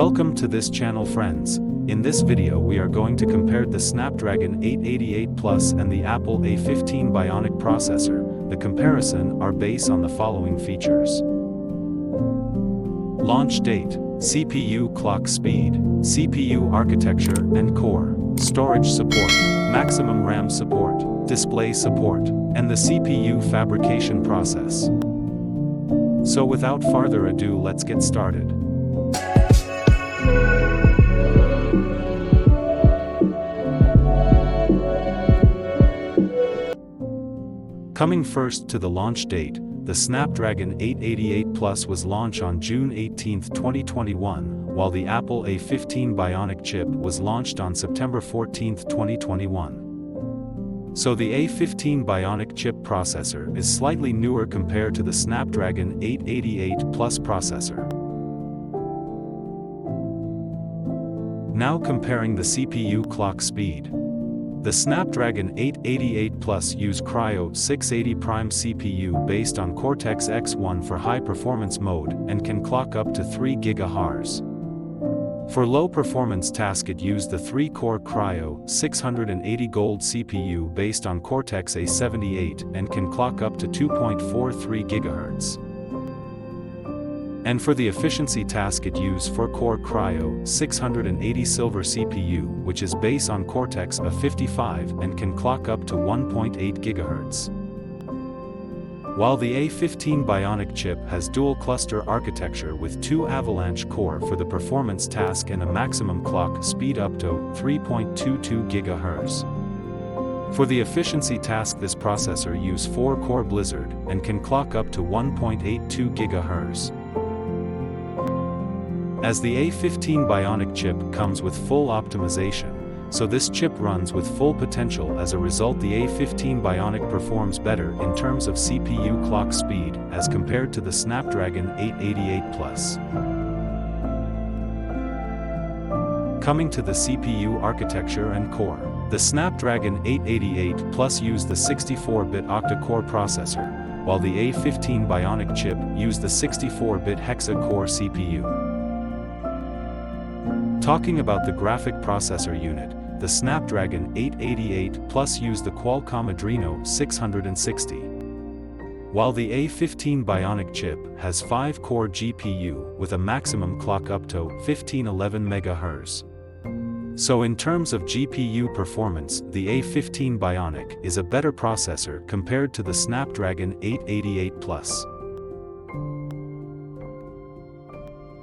Welcome to this channel, friends. In this video we are going to compare the Snapdragon 888 Plus and the Apple A15 bionic processor. The comparison are based on the following features. Launch date, CPU clock speed, CPU architecture and core, storage support, maximum RAM support, display support, and the CPU fabrication process. So without further ado, let's get started. Coming first to the launch date, the Snapdragon 888 Plus was launched on June 18, 2021, while the Apple A15 bionic chip was launched on September 14, 2021. So the A15 bionic chip processor is slightly newer compared to the Snapdragon 888 Plus processor. Now comparing the CPU clock speed. The Snapdragon 888 Plus use Cryo 680 Prime CPU based on Cortex-X1 for high-performance mode and can clock up to 3 GHz. For low-performance task it used the 3-core Cryo 680 Gold CPU based on Cortex-A78 and can clock up to 2.43 GHz. And for the efficiency task it used 4-core Cryo 680 Silver CPU, which is based on Cortex-A55 and can clock up to 1.8 GHz. While the A15 bionic chip has dual cluster architecture with 2 Avalanche core for the performance task and a maximum clock speed up to 3.22 GHz. For the efficiency task this processor use 4-core Blizzard and can clock up to 1.82 GHz. As the A15 bionic chip comes with full optimization, so this chip runs with full potential. As a result, the A15 bionic performs better in terms of CPU clock speed as compared to the Snapdragon 888 Plus. Coming to the CPU architecture and core. The Snapdragon 888 Plus used the 64-bit octa-core processor, while the A15 bionic chip used the 64-bit hexa-core CPU. Talking about the graphic processor unit, the Snapdragon 888 Plus used the Qualcomm Adreno 660. While the A15 bionic chip has 5-core GPU with a maximum clock up to 1511 MHz. So in terms of GPU performance, the A15 bionic is a better processor compared to the Snapdragon 888 Plus.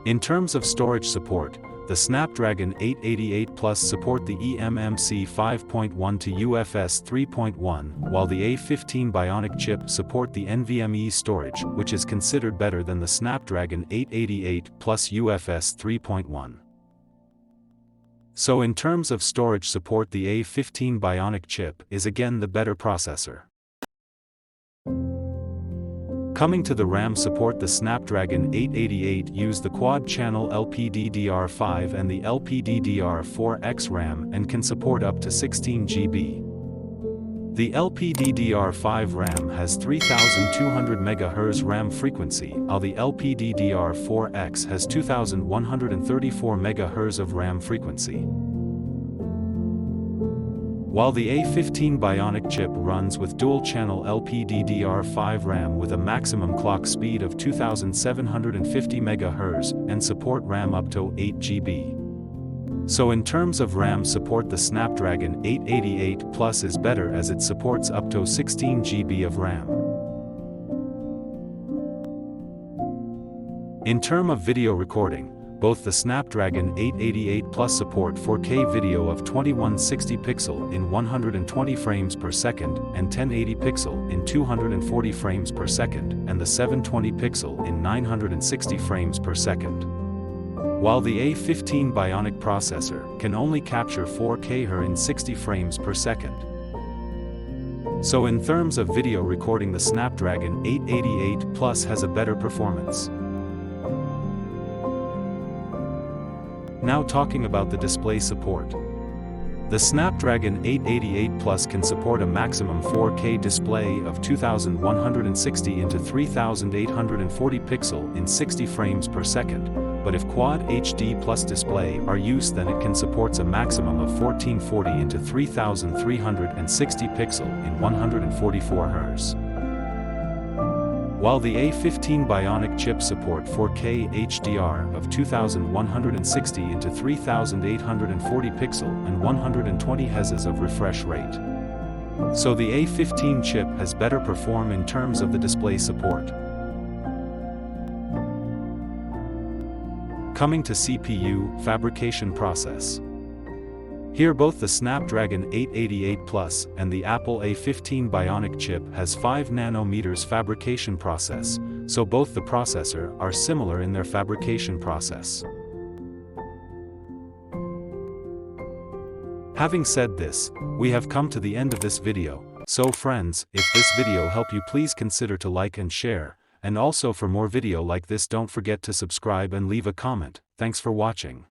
In terms of storage support, the Snapdragon 888 Plus support the eMMC 5.1 to UFS 3.1, while the A15 bionic chip support the NVMe storage, which is considered better than the Snapdragon 888 Plus UFS 3.1. So in terms of storage support, the A15 bionic chip is again the better processor. Coming to the RAM support, the Snapdragon 888 used the quad-channel LPDDR5 and the LPDDR4X RAM and can support up to 16 GB. The LPDDR5 RAM has 3200 MHz RAM frequency, while the LPDDR4X has 2134 MHz of RAM frequency. While the A15 bionic chip runs with dual-channel LPDDR5 RAM with a maximum clock speed of 2750 MHz and support RAM up to 8 GB. So in terms of RAM support, the Snapdragon 888 Plus is better as it supports up to 16 GB of RAM. In terms of video recording, both the Snapdragon 888 Plus support 4K video of 2160 pixel in 120 frames per second and 1080 pixel in 240 frames per second and the 720 pixel in 960 frames per second. While the A15 bionic processor can only capture 4K in 60 frames per second. So in terms of video recording, the Snapdragon 888 Plus has a better performance. Now talking about the display support. The Snapdragon 888 Plus can support a maximum 4K display of 2160 into 3840 pixel in 60 frames per second, but if Quad HD Plus display are used, then it can support a maximum of 1440 into 3360 pixel in 144 Hz. While the A15 bionic chip support 4K HDR of 2160 into 3840 pixel and 120 Hz of refresh rate. So the A15 chip has better perform in terms of the display support. Coming to CPU fabrication process. Here both the Snapdragon 888 Plus and the Apple A15 bionic chip has 5 nanometers fabrication process, so both the processor are similar in their fabrication process. Having said this, we have come to the end of this video, so friends, if this video helped you, please consider to like and share, and also for more video like this don't forget to subscribe and leave a comment. Thanks for watching.